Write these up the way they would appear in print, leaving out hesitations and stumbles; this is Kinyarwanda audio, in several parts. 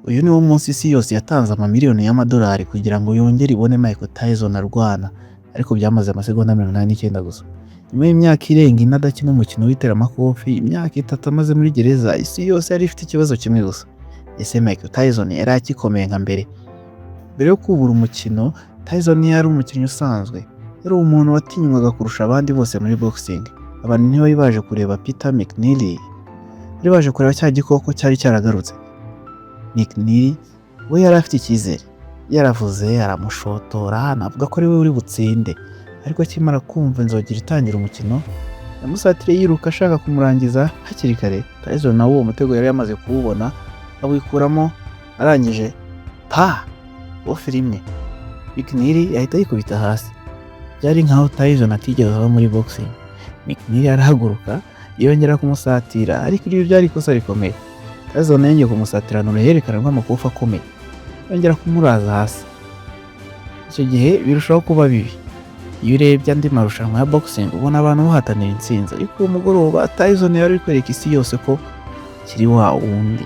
Uyu ni wo munsi isi yose yatanze amamiliyoni y'amadolari kugira ngo yongere ibone Mike Tyson arwana, ariko byamaze amasegonda 89 gusa. Nyuma y'imyaka irenga ine adakina umukino w'iteramakofi, imyaka 3 amaze muri gereza, isi yose yari ifite ikibazo kimwe gusa: ese Mike Tyson yari akikomeye nka mbere? Mbere yo kubura umukino, Tyson yari umukinnyi usanzwe, yari umuntu watinywaga kurusha abandi bose muri boxing. Abantu ntibari baje kureba Peter McNeely, bari baje kureba cya gikoko cyari cyaragarutse. McNeely we yari afite icyizere, yaravuze aramushotora, navuga ko ari we uri butsinde, ariko akimara kumva inzogera itangira umukino, yamusatiriye yiruka ashaka kumurangiza hakiri kare. Tyson nawe uwo mutego yari yamaze kuwubona, awikuramo arangije oferi imwe. McNeely yahita yikubita hasi. Byari nkaho Tyson atigeze ava muri boxing. McNeely arahaguruka yongera kumusatira, ariko ibi byari ikosa rikomeye. Tyson yongeye kumusatirana uruhererekane rw'amakofi akomeye, yongera kumuraza hasi. Icyo gihe birushaho kuba bibi. Iyo urebye andi marushanwa ya boxing ubona abantu bahatanira intsinzi, ariko uwo mugoroba Tyson yari kwereka isi yose ko kiri wa wundi.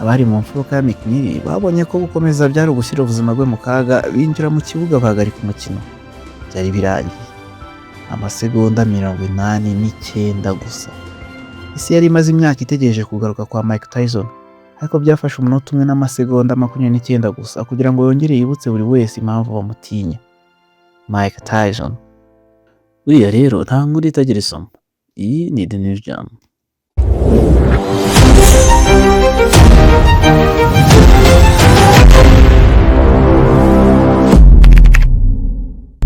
Abari mu mfuruka ya McNeely babonye ko gukomeza byari ugushyira ubuzima bwe mu kaga, binjira mu kibuga bahagarika umukino. Byari birangiye amasegonda 89 gusa. Isi yari imaze imyaka itegereje kugaruka kwa Mike Tyson, ariko byafashe umunota umwe n'amasegonda 29 gusa kugira ngo yongere yibutse buri wese impamvu bamutinya: Mike Tyson. Uriya rero nta nkuru itagira isomo. Iyi ni The New Jam.